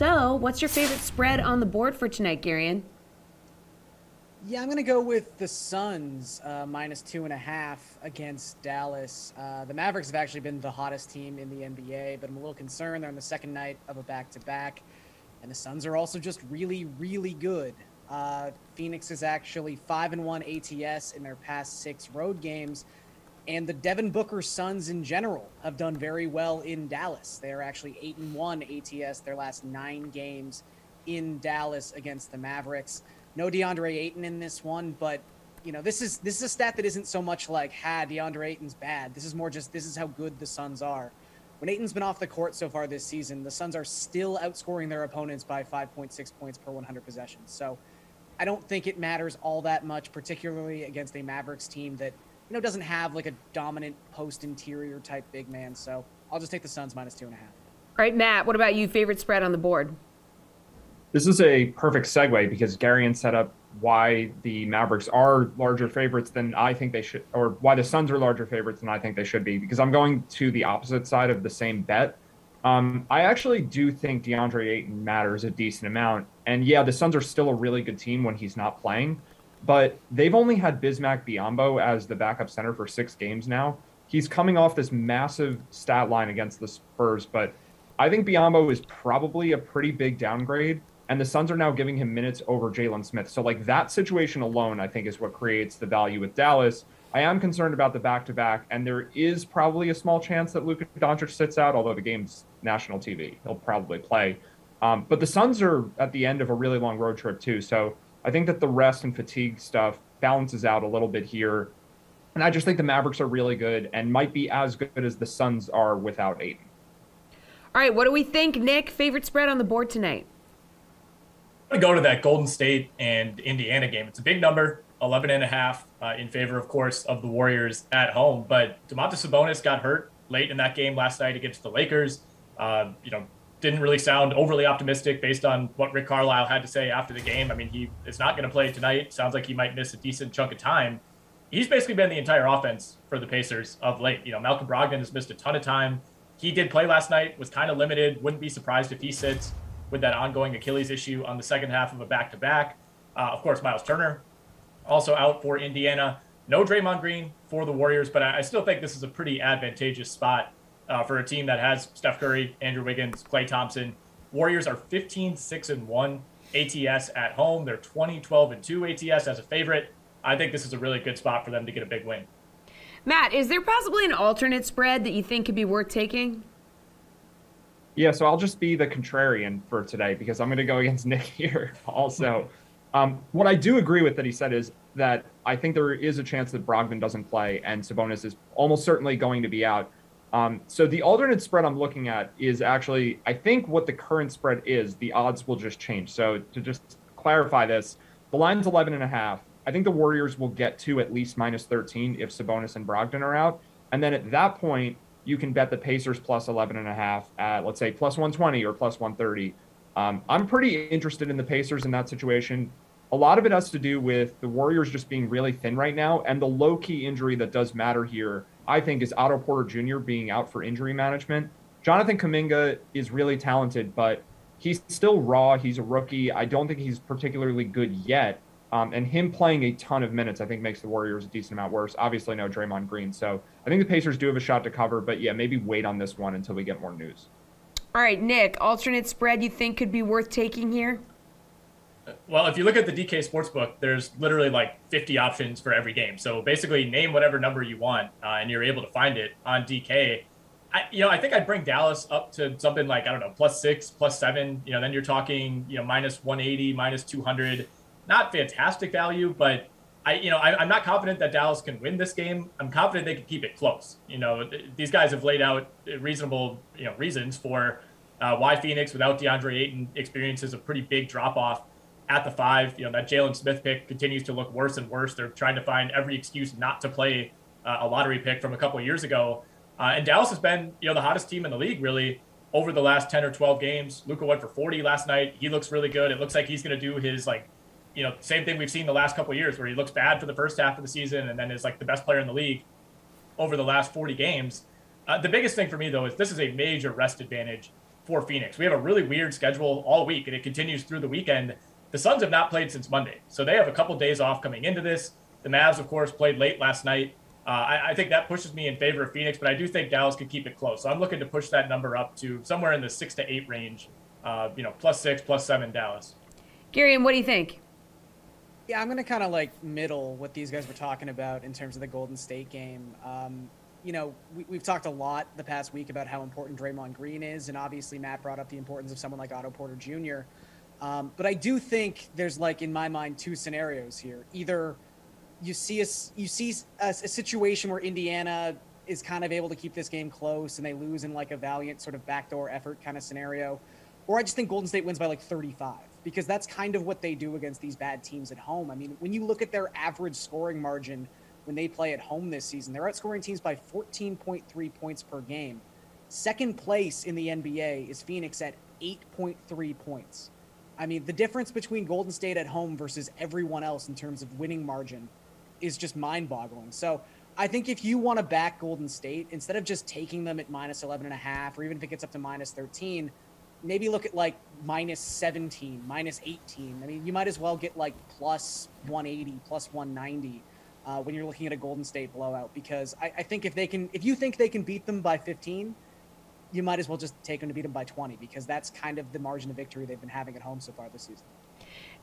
So, what's your favorite spread on the board for tonight, Garion? Yeah, I'm going to go with the Suns -2.5 against Dallas. The Mavericks have actually been the hottest team in the NBA, but I'm a little concerned. They're on the second night of a back-to-back, and the Suns are also just really, really good. Phoenix is actually 5-1 ATS in their past 6 road games, and the Devin Booker Suns in general have done very well in Dallas. They are actually 8-1 ATS their last 9 games in Dallas against the Mavericks. No DeAndre Ayton in this one, but this is a stat that isn't so much like, DeAndre Ayton's bad. This is more just, this is how good the Suns are. When Ayton's been off the court so far this season, the Suns are still outscoring their opponents by 5.6 points per 100 possessions. So I don't think it matters all that much, particularly against a Mavericks team that, doesn't have like a dominant post interior type big man. So I'll just take the Suns -2.5. All right, Matt, what about you? Favorite spread on the board? This is a perfect segue because Garion set up why the Mavericks are larger favorites than I think they should, or why the Suns are larger favorites than I think they should be, because I'm going to the opposite side of the same bet. I actually do think DeAndre Ayton matters a decent amount. And yeah, the Suns are still a really good team when he's not playing, but they've only had Bismack Biyombo as the backup center for 6 games now. He's coming off this massive stat line against the Spurs, but I think Biyombo is probably a pretty big downgrade. And the Suns are now giving him minutes over Jalen Smith. So, that situation alone, I think, is what creates the value with Dallas. I am concerned about the back-to-back, and there is probably a small chance that Luka Doncic sits out, although the game's national TV. He'll probably play. But the Suns are at the end of a really long road trip, too. So I think that the rest and fatigue stuff balances out a little bit here. And I just think the Mavericks are really good and might be as good as the Suns are without Ayton. All right, what do we think, Nick? Favorite spread on the board tonight? To go to that Golden State and Indiana game. It's a big number, 11.5 in favor, of course, of the Warriors at home. But Domantas Sabonis got hurt late in that game last night against the Lakers. Didn't really sound overly optimistic based on what Rick Carlisle had to say after the game. I mean, he is not going to play tonight. Sounds like he might miss a decent chunk of time. He's basically been the entire offense for the Pacers of late. Malcolm Brogdon has missed a ton of time. He did play last night, was kind of limited. Wouldn't be surprised if he sits with that ongoing Achilles issue on the second half of a back-to-back. Of course, Miles Turner also out for Indiana. No Draymond Green for the Warriors, but I still think this is a pretty advantageous spot for a team that has Steph Curry, Andrew Wiggins, Klay Thompson. Warriors are 15-6-1 ATS at home. They're 20-12-2 ATS as a favorite. I think this is a really good spot for them to get a big win. Matt, is there possibly an alternate spread that you think could be worth taking? Yeah, so I'll just be the contrarian for today because I'm going to go against Nick here also. What I do agree with that he said is that I think there is a chance that Brogdon doesn't play and Sabonis is almost certainly going to be out. So the alternate spread I'm looking at is actually, I think what the current spread is, the odds will just change. So to just clarify this, the line's 11.5. I think the Warriors will get to at least -13 if Sabonis and Brogdon are out. And then at that point, you can bet the Pacers plus 11.5 at, let's say, plus 120 or plus 130. I'm pretty interested in the Pacers in that situation. A lot of it has to do with the Warriors just being really thin right now. And the low-key injury that does matter here, I think, is Otto Porter Jr. being out for injury management. Jonathan Kuminga is really talented, but he's still raw. He's a rookie. I don't think he's particularly good yet. And him playing a ton of minutes, I think, makes the Warriors a decent amount worse. Obviously, no Draymond Green. So I think the Pacers do have a shot to cover. But, yeah, maybe wait on this one until we get more news. All right, Nick, alternate spread you think could be worth taking here? Well, if you look at the DK Sportsbook, there's literally like 50 options for every game. So basically name whatever number you want, and you're able to find it on DK. I think I'd bring Dallas up to something like, +6, +7. Then you're talking, -180, -200. Not fantastic value, but I'm not confident that Dallas can win this game. I'm confident they can keep it close. These guys have laid out reasonable, reasons for why Phoenix without DeAndre Ayton experiences a pretty big drop off at the 5. That Jalen Smith pick continues to look worse and worse. They're trying to find every excuse not to play a lottery pick from a couple of years ago. And Dallas has been, the hottest team in the league really over the last 10 or 12 games. Luka went for 40 last night. He looks really good. It looks like he's going to do his same thing we've seen the last couple of years where he looks bad for the first half of the season and then is like the best player in the league over the last 40 games. The biggest thing for me, though, is this is a major rest advantage for Phoenix. We have a really weird schedule all week, and it continues through the weekend. The Suns have not played since Monday, so they have a couple days off coming into this. The Mavs, of course, played late last night. I think that pushes me in favor of Phoenix, but I do think Dallas could keep it close. So I'm looking to push that number up to somewhere in the 6 to 8 range. +6, +7 Dallas. Garion, what do you think? Yeah, I'm going to kind of like middle what these guys were talking about in terms of the Golden State game. We've talked a lot the past week about how important Draymond Green is, and obviously Matt brought up the importance of someone like Otto Porter Jr. But I do think there's, like, in my mind, two scenarios here. Either you see a situation where Indiana is kind of able to keep this game close and they lose in like a valiant sort of backdoor effort kind of scenario, or I just think Golden State wins by like 35, because that's kind of what they do against these bad teams at home. I mean, when you look at their average scoring margin when they play at home this season, they're outscoring teams by 14.3 points per game. Second place in the NBA is Phoenix at 8.3 points. I mean, the difference between Golden State at home versus everyone else in terms of winning margin is just mind-boggling. So I think if you want to back Golden State, instead of just taking them at -11.5, or even if it gets up to -13, maybe look at like -17, -18. I mean, you might as well get like +180, +190 when you're looking at a Golden State blowout, because I think if you think they can beat them by 15, you might as well just take them to beat them by 20, because that's kind of the margin of victory they've been having at home so far this season.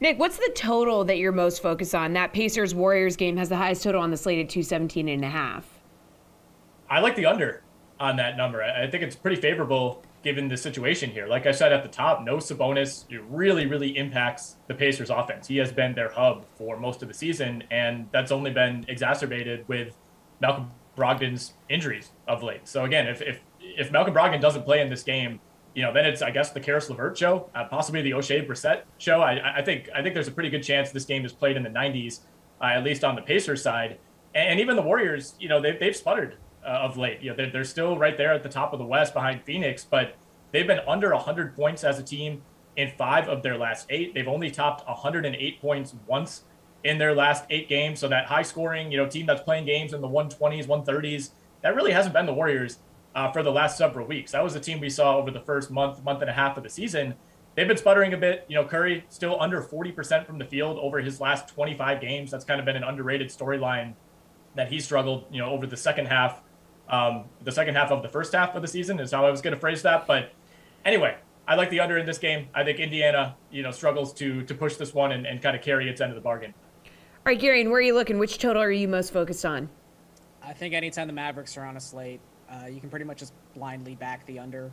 Nick, what's the total that you're most focused on? That Pacers-Warriors game has the highest total on the slate at 217.5. I like the under on that number. I think it's pretty favorable given the situation here. Like I said at the top, no Sabonis. It really, really impacts the Pacers offense. He has been their hub for most of the season, and that's only been exacerbated with Malcolm Brogdon's injuries of late. So again, if Malcolm Brogdon doesn't play in this game, then it's, I guess, the Karis LeVert show, possibly the O'Shea Brissett show. I think there's a pretty good chance this game is played in the 90s, at least on the Pacers side. And even the Warriors, they've sputtered of late. They're still right there at the top of the West behind Phoenix, but they've been under 100 points as a team in 5 of their last 8. They've only topped 108 points once in their last 8 games. So that high scoring, team that's playing games in the 120s, 130s, that really hasn't been the Warriors for the last several weeks. That was the team we saw over the first month and a half of the season. They've been sputtering a bit. Curry still under 40% from the field over his last 25 games. That's kind of been an underrated storyline that he struggled, over the second half. The second half of the first half of the season is how I was going to phrase that. But anyway, I like the under in this game. I think Indiana, struggles to push this one and kind of carry its end of the bargain. All right, Gary, and where are you looking? Which total are you most focused on? I think anytime the Mavericks are on a slate, you can pretty much just blindly back the under.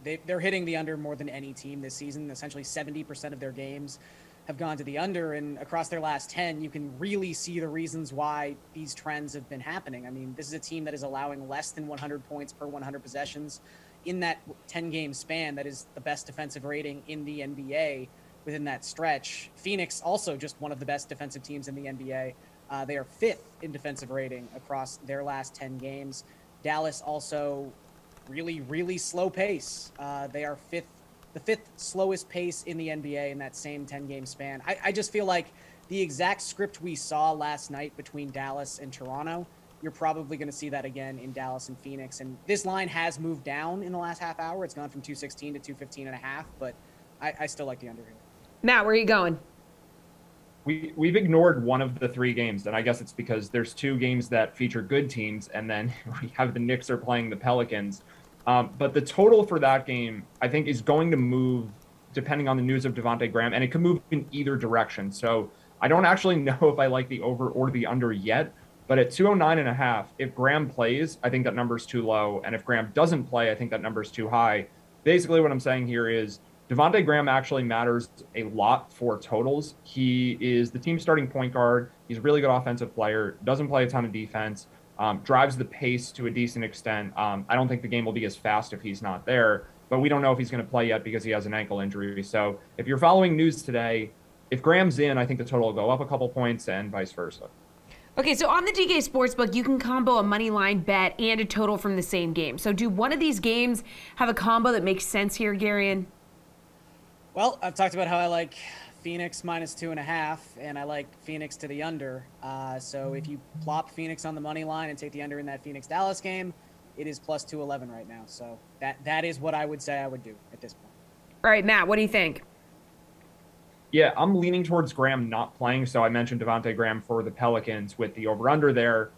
They're hitting the under more than any team this season. Essentially 70% of their games have gone to the under, and across their last 10, you can really see the reasons why these trends have been happening. I mean, this is a team that is allowing less than 100 points per 100 possessions in that 10-game span. That is the best defensive rating in the NBA within that stretch. Phoenix, also just one of the best defensive teams in the NBA. They are 5th in defensive rating across their last 10 games. Dallas also really, really slow pace. They are the 5th slowest pace in the NBA in that same 10-game span. I just feel like the exact script we saw last night between Dallas and Toronto, you're probably going to see that again in Dallas and Phoenix. And this line has moved down in the last half hour. It's gone from 216 to 215.5, but I still like the under here. Matt, where are you going? We've ignored one of the 3 games, and I guess it's because there's 2 games that feature good teams, and then we have the Knicks are playing the Pelicans. But the total for that game, I think, is going to move depending on the news of Devontae Graham, and it could move in either direction. So I don't actually know if I like the over or the under yet, but at 209.5, if Graham plays, I think that number's too low, and if Graham doesn't play, I think that number's too high. Basically, what I'm saying here is Devontae Graham actually matters a lot for totals. He is the team's starting point guard. He's a really good offensive player, doesn't play a ton of defense. Drives the pace to a decent extent. I don't think the game will be as fast if he's not there, but we don't know if he's going to play yet because he has an ankle injury. So if you're following news today, if Graham's in, I think the total will go up a couple points and vice versa. Okay, so on the DK Sportsbook, you can combo a money line bet and a total from the same game. So do one of these games have a combo that makes sense here, Garion? Well, I've talked about how I like Phoenix -2.5, and I like Phoenix to the under. So if you plop Phoenix on the money line and take the under in that Phoenix-Dallas game, it is plus 211 right now. So that is what I would say I would do at this point. All right, Matt, what do you think? Yeah, I'm leaning towards Graham not playing. So I mentioned Devontae Graham for the Pelicans with the over-under there.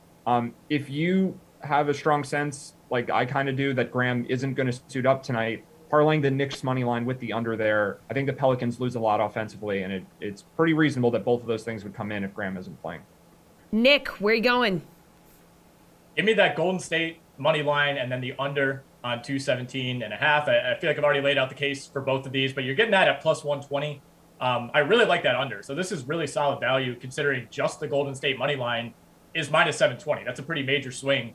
If you have a strong sense, like I kind of do, that Graham isn't going to suit up tonight, parlaying the Knicks money line with the under there, I think the Pelicans lose a lot offensively, and it's pretty reasonable that both of those things would come in if Graham isn't playing. Nick, where are you going? Give me that Golden State money line and then the under on 217.5. I feel like I've already laid out the case for both of these, but you're getting that at plus 120. I really like that under. So this is really solid value considering just the Golden State money line is minus 720. That's a pretty major swing.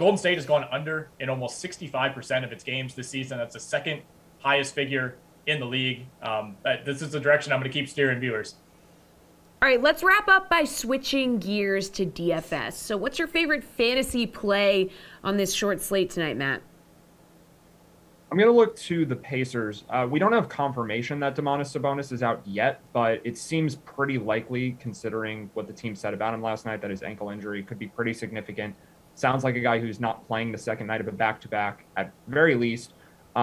Golden State has gone under in almost 65% of its games this season. That's the second highest figure in the league. This is the direction I'm going to keep steering viewers. All right, let's wrap up by switching gears to DFS. So what's your favorite fantasy play on this short slate tonight, Matt? I'm going to look to the Pacers. We don't have confirmation that Domantas Sabonis is out yet, but it seems pretty likely considering what the team said about him last night, that his ankle injury could be pretty significant. Sounds like a guy who's not playing the second night of a back-to-back at very least.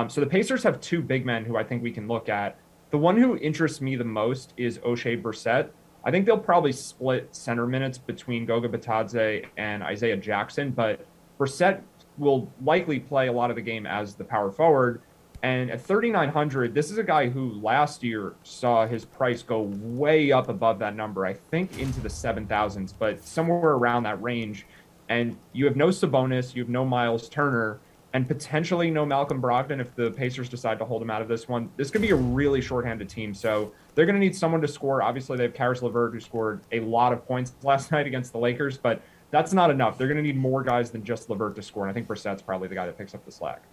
So the Pacers have two big men who I think we can look at. The one who interests me the most is O'Shea Brissett. I think they'll probably split center minutes between Goga Bitadze and Isaiah Jackson, but Brissett will likely play a lot of the game as the power forward. And at 3,900, this is a guy who last year saw his price go way up above that number, I think into the 7,000s, but somewhere around that range. And you have no Sabonis, you have no Miles Turner, and potentially no Malcolm Brogdon if the Pacers decide to hold him out of this one. This could be a really shorthanded team, so they're going to need someone to score. Obviously, they have Karis LeVert, who scored a lot of points last night against the Lakers, but that's not enough. They're going to need more guys than just LeVert to score, and I think Brissett's probably the guy that picks up the slack.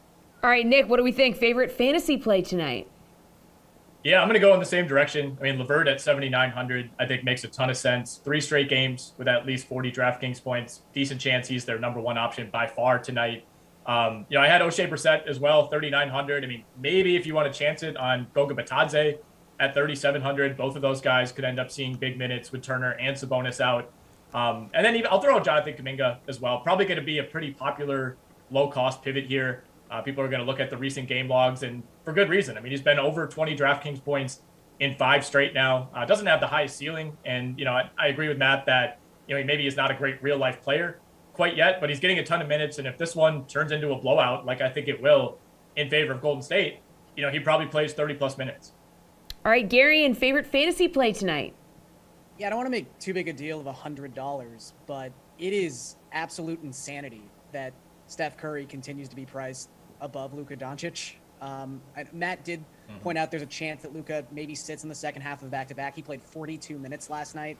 All right, Nick, what do we think? Favorite fantasy play tonight? Yeah, I'm going to go in the same direction. I mean, LeVert at 7,900, I think makes a ton of sense. 3 straight games with at least 40 DraftKings points. Decent chance he's their number one option by far tonight. I had O'Shea Brissett as well, 3,900. I mean, maybe if you want to chance it on Goga Bitadze at 3,700, both of those guys could end up seeing big minutes with Turner and Sabonis out. And then even, I'll throw out Jonathan Kuminga as well. Probably going to be a pretty popular low-cost pivot here. People are going to look at the recent game logs, and for good reason. I mean, he's been over 20 DraftKings points in 5 straight now. Doesn't have the highest ceiling, and I agree with Matt that maybe he's not a great real-life player quite yet, but he's getting a ton of minutes. And if this one turns into a blowout, like I think it will, in favor of Golden State, he probably plays 30-plus minutes. All right, Garion, favorite fantasy play tonight? Yeah, I don't want to make too big a deal of $100, but it is absolute insanity that Steph Curry continues to be priced above Luka Doncic. Matt did point out there's a chance that Luka maybe sits in the second half of the back-to-back. He played 42 minutes last night.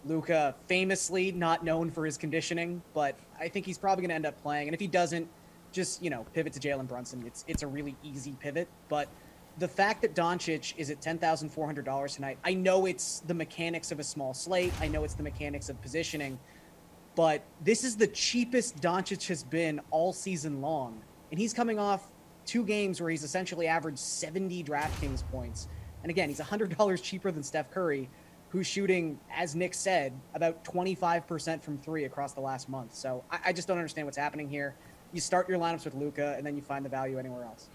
Luka famously not known for his conditioning, but I think he's probably going to end up playing. And if he doesn't, just, pivot to Jalen Brunson. It's a really easy pivot. But the fact that Doncic is at $10,400 tonight, I know it's the mechanics of a small slate. I know it's the mechanics of positioning. But this is the cheapest Doncic has been all season long. And he's coming off 2 games where he's essentially averaged 70 DraftKings points. And again, he's $100 cheaper than Steph Curry, who's shooting, as Nick said, about 25% from 3 across the last month. So I just don't understand what's happening here. You start your lineups with Luka, and then you find the value anywhere else.